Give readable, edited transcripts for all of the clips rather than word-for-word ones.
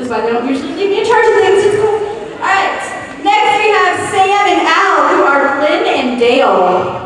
That's why they don't usually leave me in charge of things. It's cool. Alright, next we have Sam and Al, who are Lynn and Dale.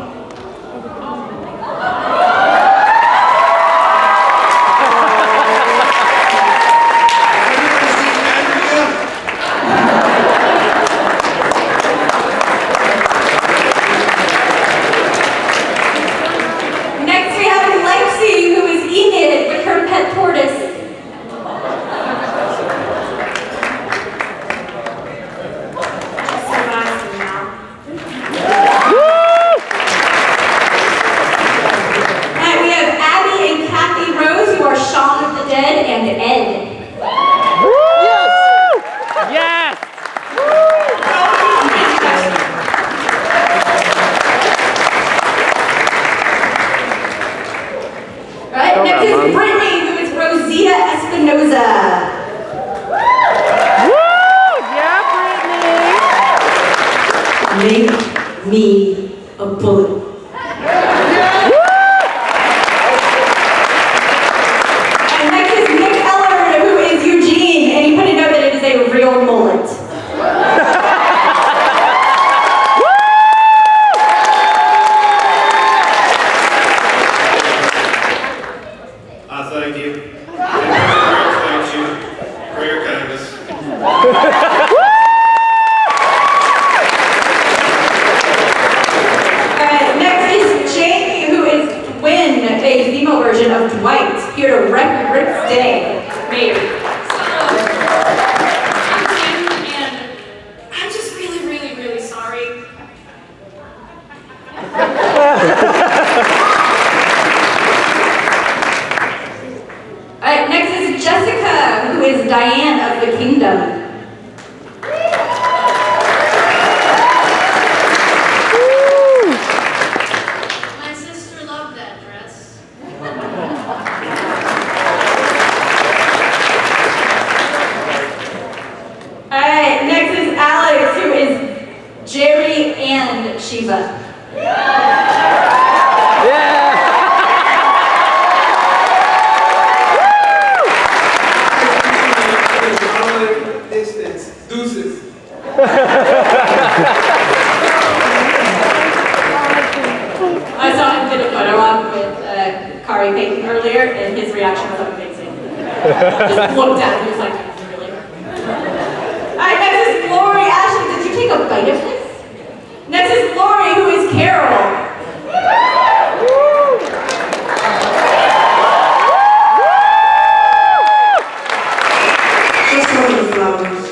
Make me a bullet. And next is Nick Eller, who is Eugene, and he put a note that it is a real mullet. Thank you. Thank you for your kindness. Version of Dwight, here to wreck Rick's day. Maybe. I'm Kim, and I'm just really sorry. Alright, next is Jessica, who is Diane of the Kingdom. Shiva. Distance. Deuces. I saw him did a photo op with Kari Payton earlier, and his reaction was amazing. Just looked at him, he was like, really? Alright, next is Lori. Ashley, did you take a bite of this? Next is Lori, who is Carol. Just one of the flowers.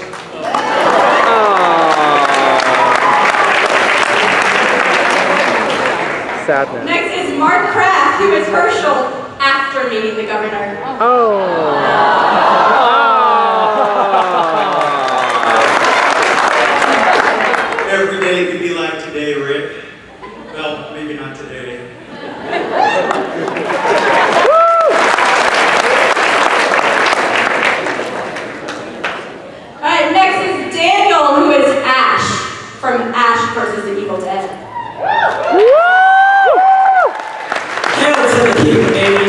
Sadness. Next is Mark Kraft, who is Herschel after meeting the governor. Every day could be like today, Rick. Well, maybe not today. Alright, next is Daniel, who is Ash, from Ash versus the Evil Dead. Hail to the king, baby.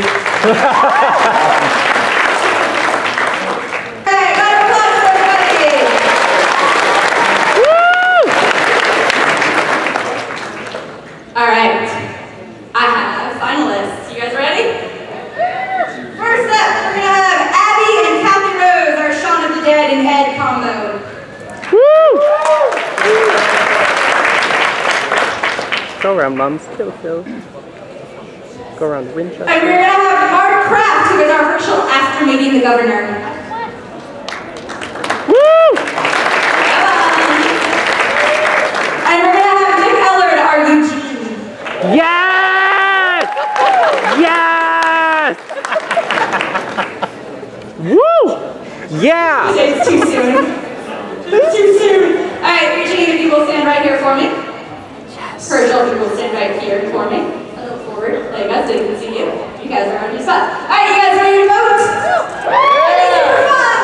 Alright, I have finalists. You guys ready? First up, we're going to have Abby and Kathy Rose, our Shaun of the Dead and Ed combo. Go around, mums. Kill. Go around Winchester. And we're going to have Mark Kraft, who is our Herschel after meeting the governor. And we're going to have Nick Eller, our Eugene. Yes! Yes! Woo! Yeah! It's too soon. It's too soon. Alright, Eugene, if you will stand right here for me. Yes. Herschel, if you will stand right here for me. A little forward, like us, so you can see you. You guys are on your spot. Alright, you guys ready to vote? Ready for fun!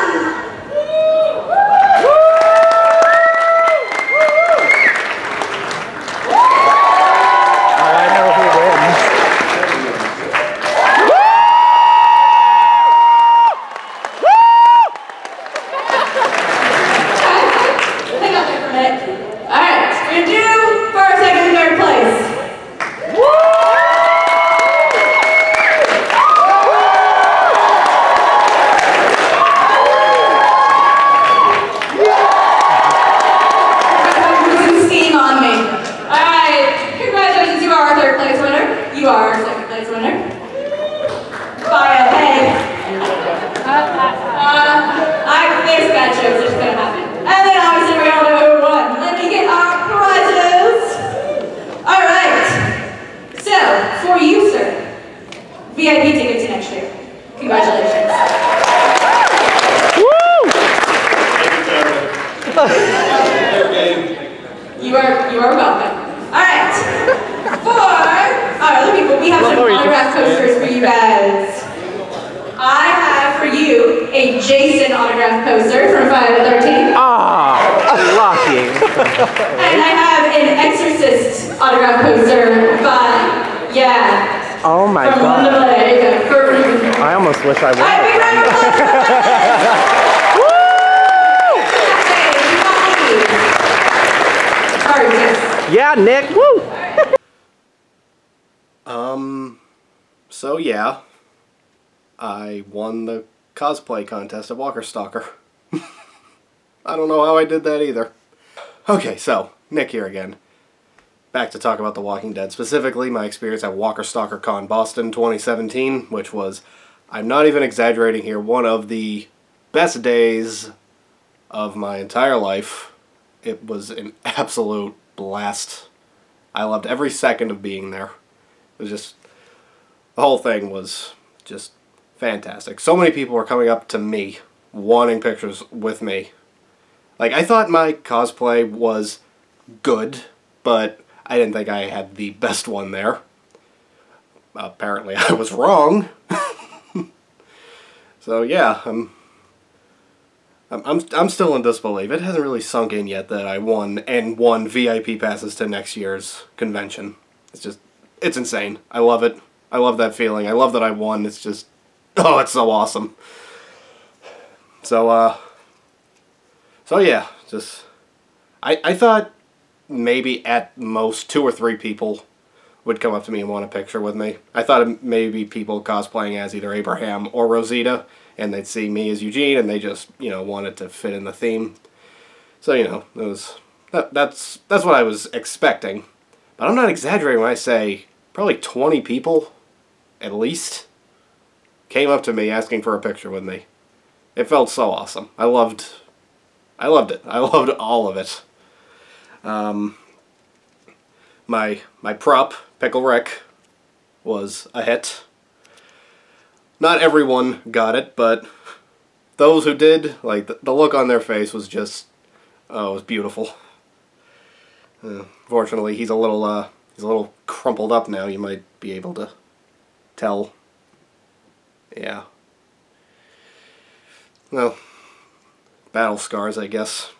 You are welcome. Alright. We have some autograph posters for you guys. I have for you a Jason autograph poster from Friday the 13th. Ah, lucky. And I have an Exorcist autograph poster by, yeah. Oh my god. I almost wish I won. Yeah, Nick. Woo. So yeah, I won the cosplay contest at Walker Stalker. I don't know how I did that either. Okay, so, Nick here again. Back to talk about The Walking Dead, specifically my experience at Walker Stalker Con Boston 2017, which was, I'm not even exaggerating here, one of the best days of my entire life. It was an absolute blast. I loved every second of being there. It was just, the whole thing was just fantastic. So many people were coming up to me, wanting pictures with me. Like, I thought my cosplay was good, but I didn't think I had the best one there. Apparently I was wrong. So yeah, I'm still in disbelief. It hasn't really sunk in yet that I won VIP passes to next year's convention. It's insane. I love it. I love that feeling. I love that I won. It's just, oh, it's so awesome. So yeah, I thought maybe at most 2 or 3 people would come up to me and want a picture with me. I thought maybe people cosplaying as either Abraham or Rosita, and they'd see me as Eugene, and they just, you know, wanted to fit in the theme. So, you know, it was, that's what I was expecting. But I'm not exaggerating when I say probably 20 people, at least, came up to me asking for a picture with me. It felt so awesome. I loved it. I loved all of it. My prop, Pickle Rick, was a hit. Not everyone got it, but those who did, like, the look on their face was just, oh, it was beautiful. Fortunately, he's a little crumpled up now. You might be able to tell. Yeah. Well, battle scars, I guess.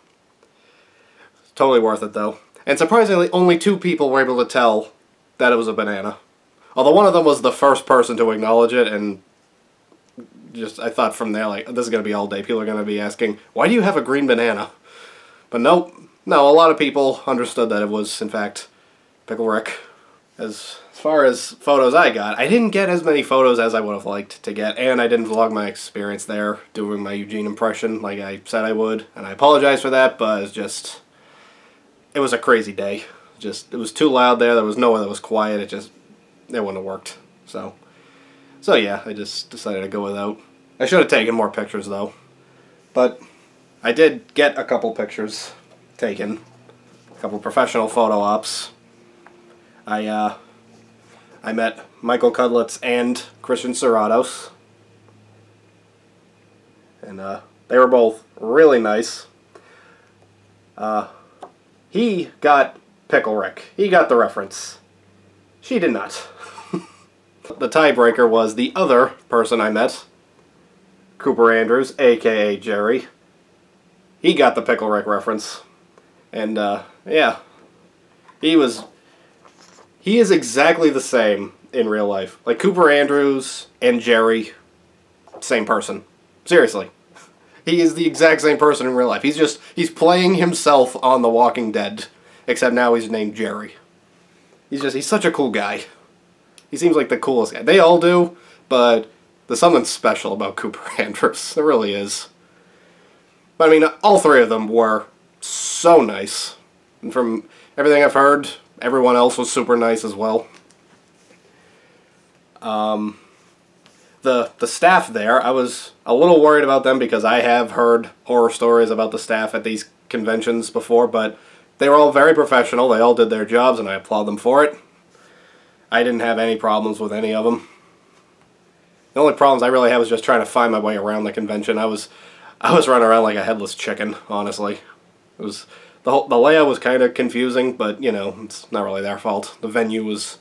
Totally worth it, though. And surprisingly, only 2 people were able to tell that it was a banana. Although one of them was the first person to acknowledge it, and just, I thought from there, like, this is going to be all day. People are going to be asking, why do you have a green banana? But nope. No, a lot of people understood that it was, in fact, Pickle Rick. As far as photos I got, I didn't get as many photos as I would have liked to get, and I didn't vlog my experience there, doing my Eugene impression like I said I would, and I apologize for that, but it's just, it was a crazy day. It was too loud there was nowhere that was quiet, it wouldn't have worked. So yeah, I just decided to go without. I should have taken more pictures, though. But I did get a couple pictures taken. A couple professional photo ops. I met Michael Cudlitz and Christian Serratos. And they were both really nice. He got Pickle Rick. He got the reference. She did not. The tiebreaker was the other person I met, Cooper Andrews, aka Jerry. He got the Pickle Rick reference. And, yeah. He is exactly the same in real life. Like, Cooper Andrews and Jerry, same person. Seriously. He is the exact same person in real life. He's playing himself on The Walking Dead, except now he's named Jerry. He's such a cool guy. He seems like the coolest guy. They all do, but there's something special about Cooper Andrews. There really is. But I mean, all 3 of them were so nice. And from everything I've heard, everyone else was super nice as well. The staff there, I was a little worried about them because I have heard horror stories about the staff at these conventions before, but they were all very professional. They all did their jobs, and I applaud them for it. I didn't have any problems with any of them. The only problems I really had was just trying to find my way around the convention. I was running around like a headless chicken, honestly. The layout was kind of confusing, but you know, it's not really their fault. The venue was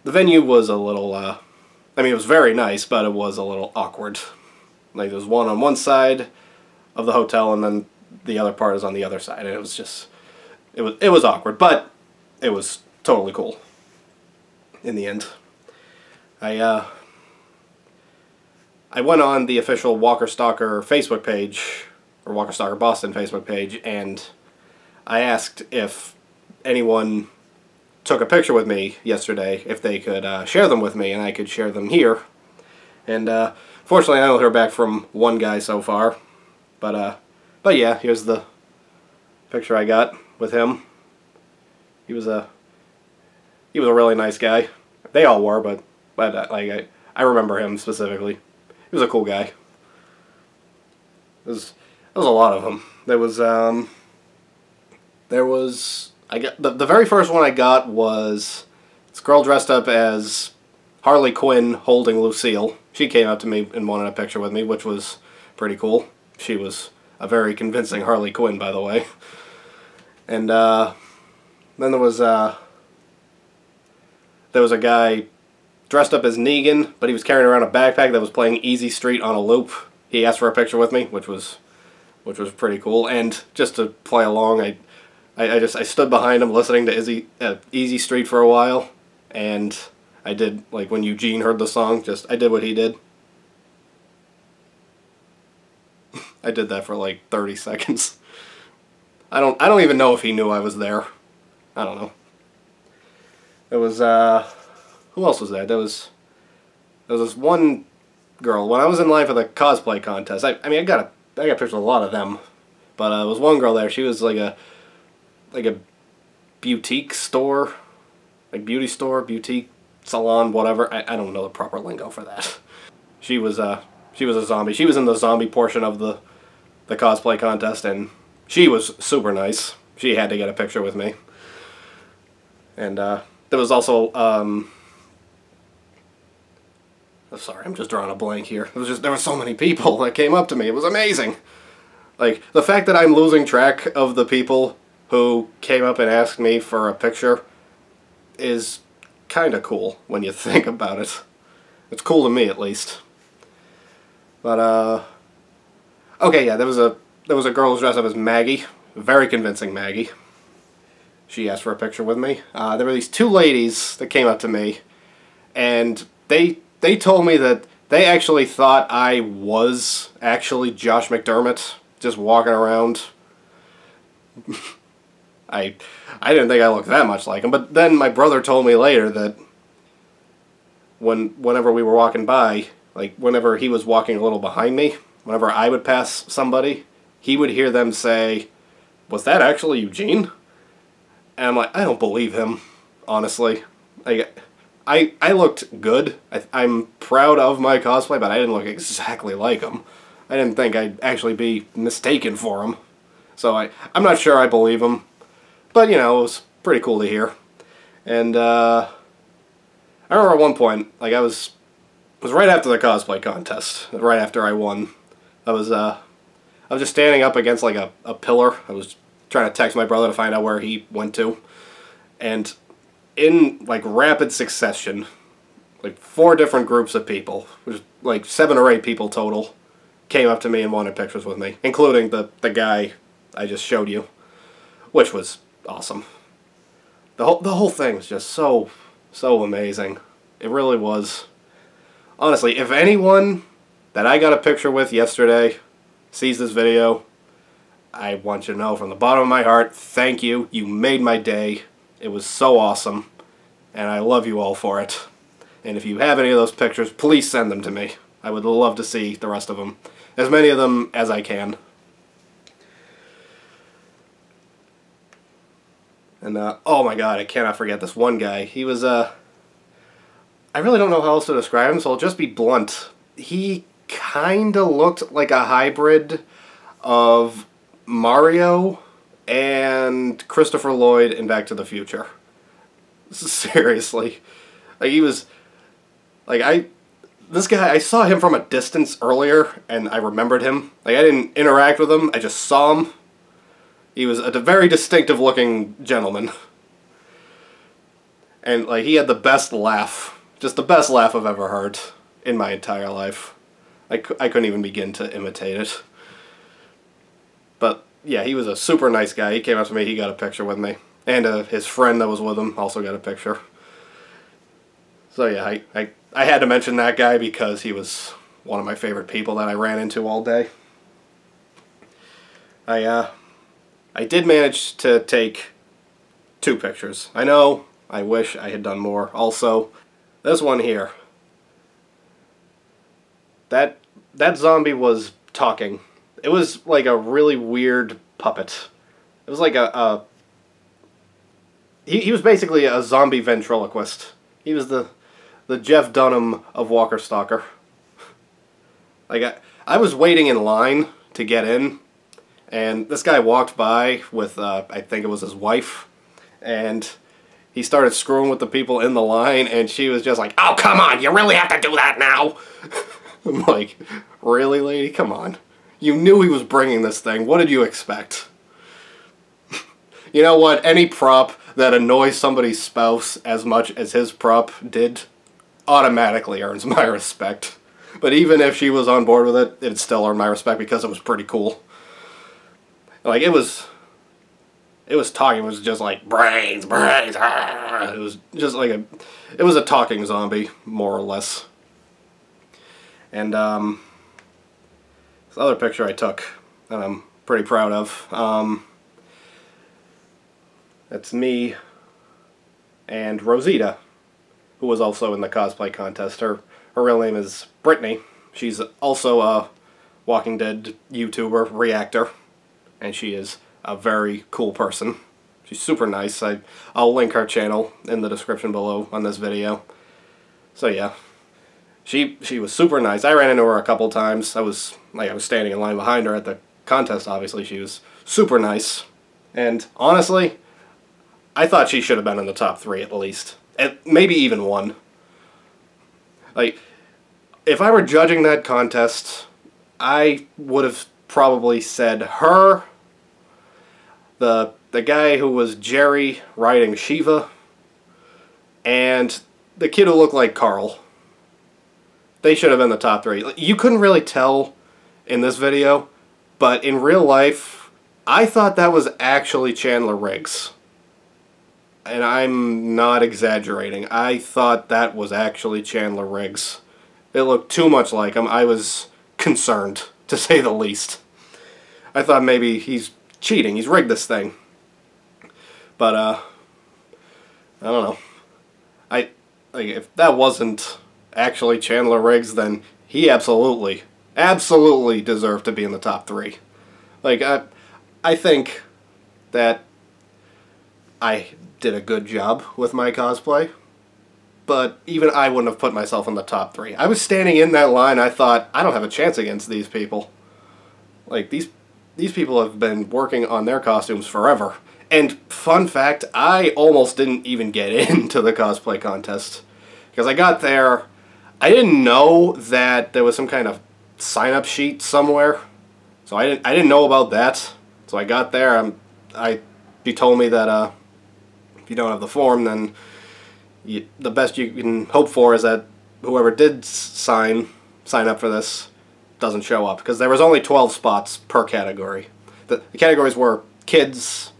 a little, I mean, it was very nice, but it was a little awkward. Like, there's one on one side of the hotel, and then the other part is on the other side, and it was just, it was awkward, but it was totally cool in the end. I went on the official Walker Stalker Facebook page, or Walker Stalker Boston Facebook page, and I asked if anyone took a picture with me yesterday, if they could share them with me, and I could share them here. And fortunately, I only heard back from one guy so far, but yeah, here's the picture I got with him. He was a really nice guy. They all were, but like I remember him specifically. He was a cool guy. There was a lot of them. There was I got the very first one I got was this girl dressed up as Harley Quinn holding Lucille. She came up to me and wanted a picture with me, which was pretty cool. She was a very convincing Harley Quinn, by the way. And then there was a guy dressed up as Negan, but he was carrying around a backpack that was playing Easy Street on a loop. He asked for a picture with me, which was pretty cool. And just to play along, I stood behind him listening to Easy Street for a while, and I did, like, when Eugene heard the song, I did what he did. I did that for like 30 seconds. I don't even know if he knew I was there. I don't know. There was who else was there? There was this one girl. When I was in line for the cosplay contest, I mean I got pictures of a lot of them, but there was one girl there. She was like a boutique store, like beauty store, boutique salon, whatever. I don't know the proper lingo for that. She was a zombie. She was in the zombie portion of the cosplay contest, and she was super nice. She had to get a picture with me. And there was also oh, sorry, I'm just drawing a blank here. There were so many people that came up to me. It was amazing. Like, the fact that I'm losing track of the people who came up and asked me for a picture is kind of cool when you think about it. It's cool to me, at least. But okay, yeah, there was a girl who was dressed up as Maggie, very convincing Maggie. She asked for a picture with me. There were these two ladies that came up to me, and they told me that they actually thought I was actually Josh McDermott, just walking around. I didn't think I looked that much like him, but then my brother told me later that whenever we were walking by, like whenever he was walking a little behind me, whenever I would pass somebody, he would hear them say, "Was that actually Eugene?" And I'm like, I don't believe him, honestly. Like, I looked good. I'm proud of my cosplay, but I didn't look exactly like him. I didn't think I'd actually be mistaken for him. So I'm not sure I believe him. But, you know, it was pretty cool to hear. And I remember at one point, like, it was right after the cosplay contest, right after I won. I was just standing up against, like, a pillar. I was trying to text my brother to find out where he went to. And in, like, rapid succession, like, 4 different groups of people, which was like 7 or 8 people total, came up to me and wanted pictures with me, including the guy I just showed you, which was awesome. The whole thing was just so amazing. It really was. Honestly, if anyone that I got a picture with yesterday sees this video, I want you to know from the bottom of my heart, thank you. You made my day. It was so awesome, and I love you all for it. And if you have any of those pictures, please send them to me. I would love to see the rest of them. As many of them as I can. And, oh my god, I cannot forget this one guy. He was, I really don't know how else to describe him, so I'll just be blunt. He kinda looked like a hybrid of Mario and Christopher Lloyd in Back to the Future. Seriously. Like, he was, like, this guy, I saw him from a distance earlier, and I remembered him. Like, I didn't interact with him, I just saw him. He was a very distinctive looking gentleman. And like he had the best laugh. Just the best laugh I've ever heard in my entire life. I couldn't even begin to imitate it. But yeah, he was a super nice guy. He came up to me, he got a picture with me. And his friend that was with him also got a picture. So yeah, I had to mention that guy because he was one of my favorite people that I ran into all day. I did manage to take 2 pictures. I know, I wish I had done more. Also, this one here. That zombie was talking. It was like a really weird puppet. It was like he was basically a zombie ventriloquist. He was the Jeff Dunham of Walker Stalker. Like I was waiting in line to get in, and this guy walked by with I think it was his wife, and he started screwing with the people in the line, and she was just like, "Oh, come on, you really have to do that now?" I'm like, really, lady? Come on. You knew he was bringing this thing. What did you expect? You know what? Any prop that annoys somebody's spouse as much as his prop did automatically earns my respect. But even if she was on board with it, it'd still earn my respect because it was pretty cool. Like, it was talking. It was just like, brains, brains, ah. It was just like it was a talking zombie, more or less. And, this other picture I took that I'm pretty proud of, that's me and Rosita, who was also in the cosplay contest. Her real name is Brittany. She's also a Walking Dead YouTuber, reactor, and she is a very cool person. She's super nice. I'll link her channel in the description below on this video. So yeah. She was super nice. I ran into her a couple times. I was standing in line behind her at the contest, obviously. She was super nice. And honestly, I thought she should have been in the top 3 at least. Maybe even 1. Like, if I were judging that contest, I would have probably said her, the guy who was Jerry riding Shiva, and the kid who looked like Carl. They should have been the top 3. You couldn't really tell in this video, but in real life, I thought that was actually Chandler Riggs. And I'm not exaggerating. I thought that was actually Chandler Riggs. It looked too much like him. I was concerned, to say the least. I thought maybe he's cheating. He's rigged this thing. But, I don't know. Like, if that wasn't actually Chandler Riggs, then he absolutely deserved to be in the top 3. Like, I think that I did a good job with my cosplay, but even I wouldn't have put myself in the top 3. I was standing in that line, I thought, I don't have a chance against these people. Like, these people have been working on their costumes forever. And, fun fact, I almost didn't even get into the cosplay contest. Because I got there, I didn't know that there was some kind of sign-up sheet somewhere. So I didn't know about that. So I got there, she told me that if you don't have the form, then the best you can hope for is that whoever did sign up for this doesn't show up. Because there was only 12 spots per category. The categories were kids,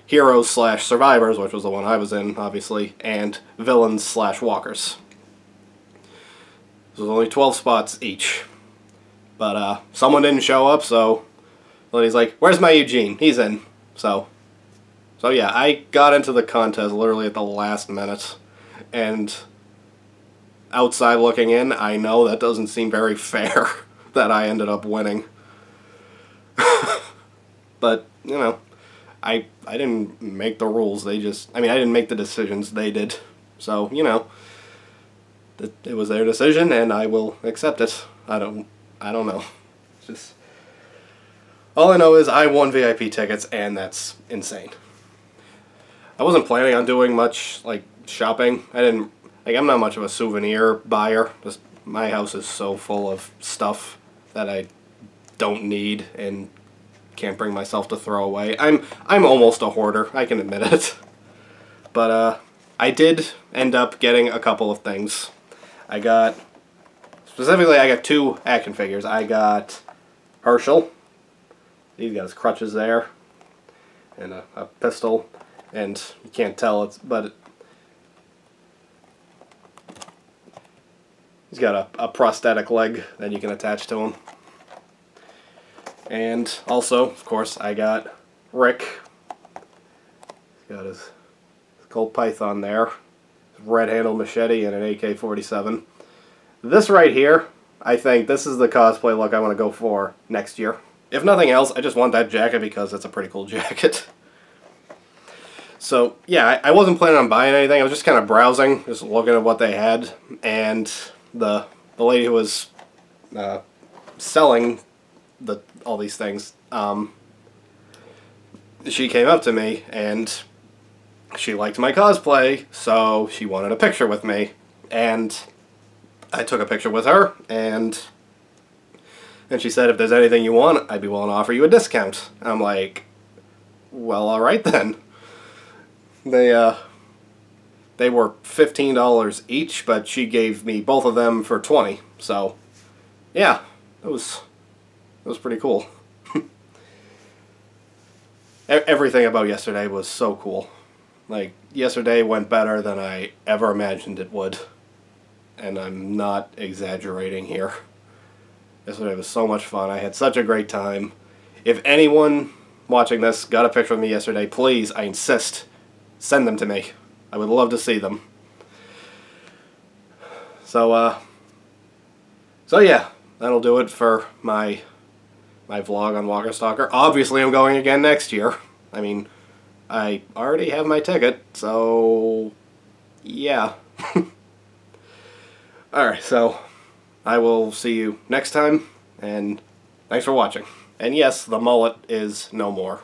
heroes/survivors, which was the one I was in, obviously, and villains/walkers. There's only 12 spots each. But someone didn't show up, so he's like, "Where's my Eugene? He's in." So yeah, I got into the contest literally at the last minute. And outside looking in, I know that doesn't seem very fair that I ended up winning. But, you know, I didn't make the rules. I didn't make the decisions. They did. So, you know, it was their decision, and I will accept it. I don't know. It's just, all I know is I won VIP tickets, and that's insane. I wasn't planning on doing much, like, shopping. I'm not much of a souvenir buyer. Just, my house is so full of stuff that I don't need, and can't bring myself to throw away. I'm almost a hoarder, I can admit it. But I did end up getting a couple of things. Specifically I got 2 action figures. I got Herschel. He's got his crutches there. And a pistol. And you can't tell but he's got a prosthetic leg that you can attach to him. And also, of course, I got Rick. He's got his Colt Python there, red-handled machete, and an AK-47. This right here, I think this is the cosplay look I want to go for next year. If nothing else, I just want that jacket because it's a pretty cool jacket. So, yeah, I wasn't planning on buying anything. I was just kind of browsing, just looking at what they had, and the lady who was selling all these things, she came up to me, and she liked my cosplay, so she wanted a picture with me, and I took a picture with her, and she said, if there's anything you want, I'd be willing to offer you a discount. I'm like, well, alright then. They were $15 each, but she gave me both of them for $20, so, yeah, it was pretty cool. Everything about yesterday was so cool. Like, yesterday went better than I ever imagined it would. And I'm not exaggerating here. Yesterday was so much fun. I had such a great time. If anyone watching this got a picture of me yesterday, please, I insist, send them to me. I would love to see them. So yeah, that'll do it for my vlog on Walker Stalker. Obviously, I'm going again next year. I mean, I already have my ticket, so yeah. Alright, so I will see you next time, and thanks for watching. And yes, the mullet is no more.